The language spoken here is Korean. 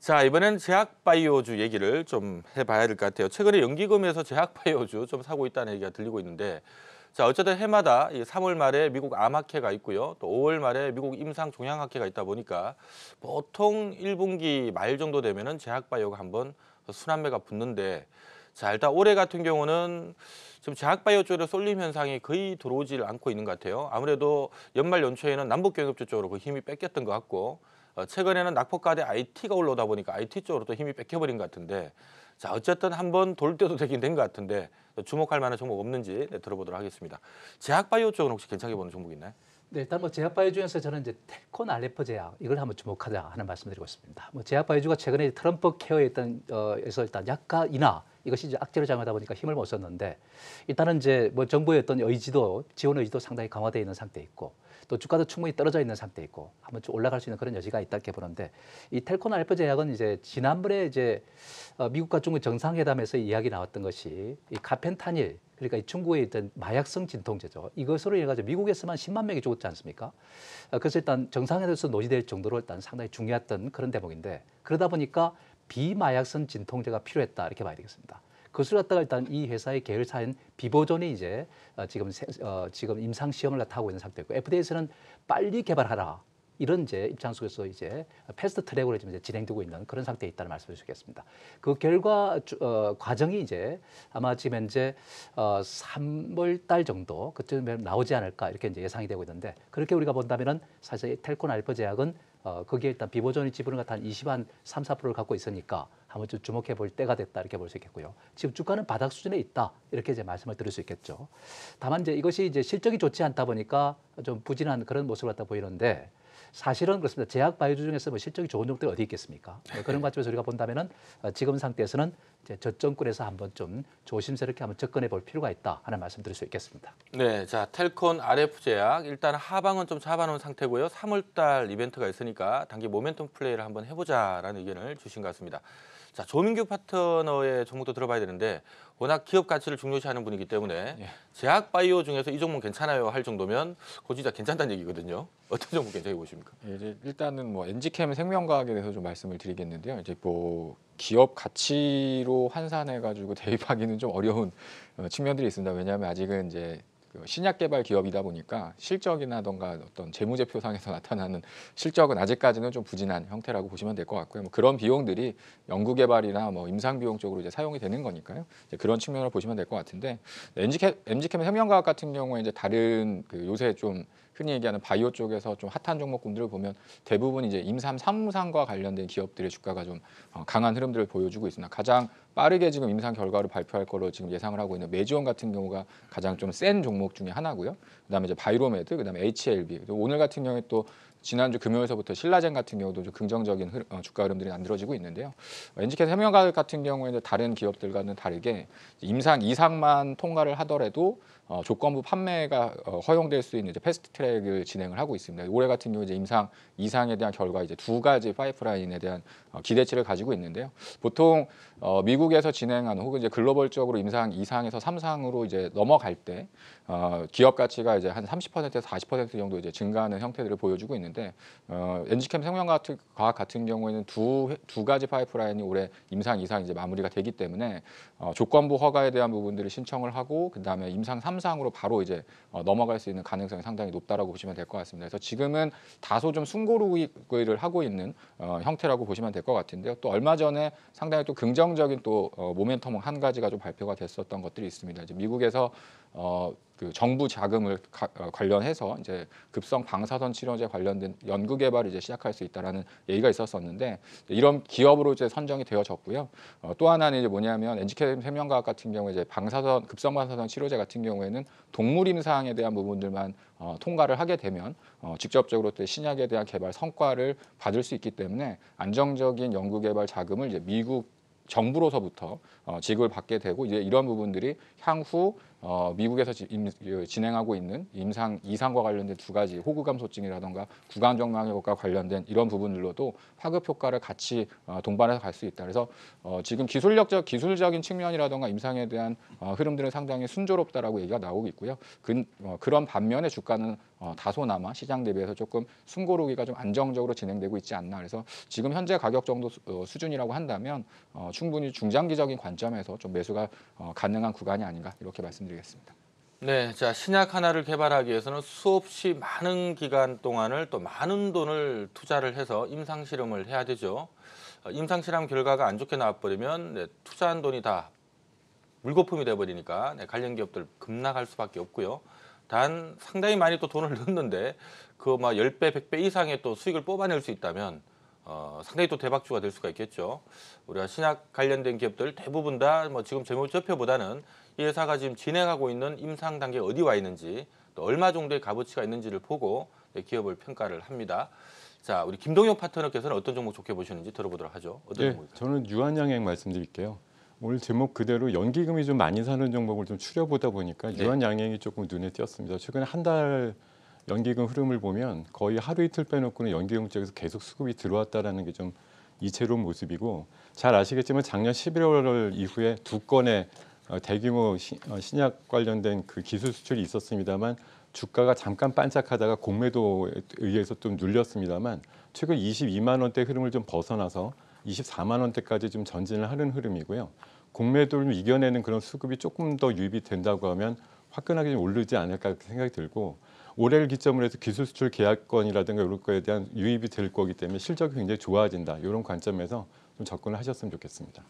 자, 이번엔 제약바이오주 얘기를 좀 해봐야 될 것 같아요. 최근에 연기금에서 제약바이오주 좀 사고 있다는 얘기가 들리고 있는데, 자, 어쨌든 해마다 이 3월 말에 미국 암학회가 있고요. 또 5월 말에 미국 임상종양학회가 있다 보니까 보통 1분기 말 정도 되면은 제약바이오가 한번 순환매가 붙는데, 자, 일단 올해 같은 경우는 지금 제약바이오 쪽으로 쏠림 현상이 거의 들어오질 않고 있는 것 같아요. 아무래도 연말 연초에는 남북경협주 쪽으로 그 힘이 뺏겼던 것 같고, 최근에는 낙폭과대 IT가 올라오다 보니까 IT 쪽으로 또 힘이 뺏겨버린 것 같은데, 자, 어쨌든 한번 돌 때도 되긴 된 것 같은데 주목할 만한 종목 없는지 들어보도록 하겠습니다. 제약바이오 쪽은 혹시 괜찮게 보는 종목 있나요? 네, 일단 뭐 제약바이오 중에서 저는 이제 텔콘 알레프 제약 이걸 한번 주목하자 하는 말씀드리고 싶습니다. 뭐 제약바이오가 최근에 트럼프 케어에 있던 에서 일단 약가 인하 이것이 이제 악재로 작용하다 보니까 힘을 못 썼는데, 일단은 이제 뭐 정부의 어떤 의지도 지원 의지도 상당히 강화되어 있는 상태 있고, 또 주가도 충분히 떨어져 있는 상태 있고 한번 좀 올라갈 수 있는 그런 여지가 있다 이렇게 보는데, 이 텔콘 알레프 제약은 이제 지난번에 이제 미국과 중국 정상회담에서 이야기 나왔던 것이 이 카펜타닐, 그러니까 이 중국의 일단 마약성 진통제죠. 이것으로 인해 가지고 미국에서만 10만 명이 죽었지 않습니까? 그래서 일단 정상회담에서 논의될 정도로 일단 상당히 중요했던 그런 대목인데, 그러다 보니까 비마약성 진통제가 필요했다 이렇게 봐야 되겠습니다. 그것을 갖다가 일단 이 회사의 계열사인 비보존이 이제 지금 임상 시험을 하고 있는 상태고, FDA에서는 빨리 개발하라 이런 이제 입장 속에서 이제 패스트 트랙으로 지금 이제 진행되고 있는 그런 상태에 있다는 말씀을 드리겠습니다. 그 결과 과정이 이제 아마 지금 현재 3월 달 정도 그쯤에 나오지 않을까 이렇게 이제 예상이 되고 있는데, 그렇게 우리가 본다면은 사실 텔콘 알파 제약은 거기에 일단 비보존이 지분을 갖다 한 3, 4%를 갖고 있으니까 한번 좀 주목해 볼 때가 됐다 이렇게 볼 수 있겠고요. 지금 주가는 바닥 수준에 있다 이렇게 이제 말씀을 드릴 수 있겠죠. 다만 이제 이것이 이제 실적이 좋지 않다 보니까 좀 부진한 그런 모습을 갖다 보이는데, 사실은 그렇습니다. 제약 바이오 중에서 뭐 실적이 좋은 종들이 어디 있겠습니까? 그런 관점에서 우리가 본다면은 지금 상태에서는 이제 저점권에서 한번 좀 조심스럽게 한번 접근해 볼 필요가 있다 하는 말씀드릴 수 있겠습니다. 네, 자, 텔콘 RF 제약 일단 하방은 좀 잡아놓은 상태고요. 3월달 이벤트가 있으니까 단기 모멘텀 플레이를 한번 해보자라는 의견을 주신 것 같습니다. 자, 조민규 파트너의 종목도 들어봐야 되는데 워낙 기업 가치를 중요시하는 분이기 때문에 제약 바이오 중에서 이 종목 괜찮아요 할 정도면 그거 진짜 괜찮다는 얘기거든요. 어떤 종목 괜찮게 보십니까? 이제 일단은 뭐 엔지캠 생명과학에 대해서 좀 말씀을 드리겠는데요. 이제 뭐 기업 가치로 환산해가지고 대입하기는 좀 어려운 측면들이 있습니다. 왜냐하면 아직은 이제 신약 개발 기업이다 보니까 실적이나던가 어떤 재무제표상에서 나타나는 실적은 아직까지는 좀 부진한 형태라고 보시면 될 것 같고요. 뭐 그런 비용들이 연구 개발이나 뭐 임상 비용 쪽으로 이제 사용이 되는 거니까요. 이제 그런 측면을 보시면 될 것 같은데, MG캠 생명과학 같은 경우에 이제 다른 그 요새 좀 흔히 얘기하는 바이오 쪽에서 좀 핫한 종목군들을 보면 대부분 이제 임상 사무상과 관련된 기업들의 주가가 좀 강한 흐름들을 보여주고 있습니다. 가장 빠르게 지금 임상 결과를 발표할 거로 지금 예상을 하고 있는 메지온 같은 경우가 가장 좀 센 종목 중에 하나고요. 그다음에 이제 바이로메드, 그다음에 HLB. 오늘 같은 경우에 또 지난주 금요일서부터 신라젠 같은 경우도 좀 긍정적인 주가 흐름들이 만들어지고 있는데요. 엔지캠 생명과학 같은 경우에는 다른 기업들과는 다르게 임상 이상만 통과를 하더라도 조건부 판매가 허용될 수 있는 이제 패스트 트랙을 진행을 하고 있습니다. 올해 같은 경우 이제 임상 이상에 대한 결과 이제 2가지 파이프라인에 대한 기대치를 가지고 있는데요. 보통 미국에서 진행하는 혹은 이제 글로벌적으로 임상 2상에서 3상으로 이제 넘어갈 때 기업 가치가 이제 한 30%에서 40% 정도 이제 증가하는 형태들을 보여주고 있는데, 엔지캠 생명과학 같은 경우에는 두 가지 파이프라인이 올해 임상 이상 이제 마무리가 되기 때문에 조건부 허가에 대한 부분들을 신청을 하고 그다음에 임상 3상으로 바로 이제 넘어갈 수 있는 가능성이 상당히 높다라고 보시면 될 것 같습니다. 그래서 지금은 다소 좀 숨고르기를 하고 있는 형태라고 보시면 될 것 같은데요. 또 얼마 전에 상당히 또 긍정적인 또 모멘텀 한 가지가 좀 발표가 됐었던 것들이 있습니다. 이제 미국에서 그 정부 자금을 관련해서 이제 급성 방사선 치료제 관련된 연구 개발을 이제 시작할 수 있다라는 얘기가 있었었는데, 이런 기업으로 이제 선정이 되어졌고요. 또 하나는 이제 뭐냐면 엔지캠 생명과학 같은 경우에 이제 급성 방사선 치료제 같은 경우에는 동물 임상에 대한 부분들만 통과를 하게 되면 직접적으로 또 신약에 대한 개발 성과를 받을 수 있기 때문에 안정적인 연구 개발 자금을 이제 미국 정부로서부터 지급을 받게 되고, 이제 이런 부분들이 향후 미국에서 진행하고 있는 이상과 관련된 두 가지 호구감소증이라던가 구강정맥과 관련된 이런 부분들로도 파급 효과를 같이 동반해서 갈 수 있다. 그래서 지금 기술적인 측면이라던가 임상에 대한 흐름들은 상당히 순조롭다라고 얘기가 나오고 있고요. 그런 반면에 주가는 다소나마 시장 대비해서 조금 숨고르기가 좀 안정적으로 진행되고 있지 않나. 그래서 지금 현재 가격 정도 수준이라고 한다면 충분히 중장기적인 관점에서 좀 매수가 가능한 구간이 아닌가 이렇게 말씀드리겠습니다. 네, 자 신약 하나를 개발하기 위해서는 수없이 많은 기간 동안을 또 많은 돈을 투자를 해서 임상 실험을 해야 되죠. 임상 실험 결과가 안 좋게 나와버리면 투자한 돈이 다 물거품이 돼버리니까 관련 기업들 급락할 수밖에 없고요. 단 상당히 많이 또 돈을 넣었는데 그 막 10배, 100배 이상의 또 수익을 뽑아낼 수 있다면 상당히 또 대박주가 될 수가 있겠죠. 우리가 신약 관련된 기업들 대부분 다 뭐 지금 재무제표보다는 이 회사가 지금 진행하고 있는 임상 단계에 어디 와 있는지 또 얼마 정도의 값어치가 있는지를 보고 기업을 평가를 합니다. 자, 우리 김동혁 파트너께서는 어떤 종목 좋게 보시는지 들어보도록 하죠. 어떤 종목일까요? 저는 유한양행 말씀드릴게요. 오늘 제목 그대로 연기금이 좀 많이 사는 종목을 좀 추려보다 보니까 네. 유한양행이 조금 눈에 띄었습니다. 최근에 한 달 연기금 흐름을 보면 거의 하루 이틀 빼놓고는 연기금 쪽에서 계속 수급이 들어왔다라는 게 좀 이채로운 모습이고, 잘 아시겠지만 작년 11월 이후에 두 건의 대규모 신약 관련된 그 기술 수출이 있었습니다만 주가가 잠깐 반짝하다가 공매도에 의해서 좀 눌렸습니다만 최근 22만 원대 흐름을 좀 벗어나서 24만 원대까지 좀 전진을 하는 흐름이고요. 공매도를 이겨내는 그런 수급이 조금 더 유입이 된다고 하면 화끈하게 좀 오르지 않을까 생각이 들고, 올해를 기점으로 해서 기술 수출 계약건이라든가 이런 거에 대한 유입이 될 거기 때문에 실적이 굉장히 좋아진다. 이런 관점에서 좀 접근을 하셨으면 좋겠습니다.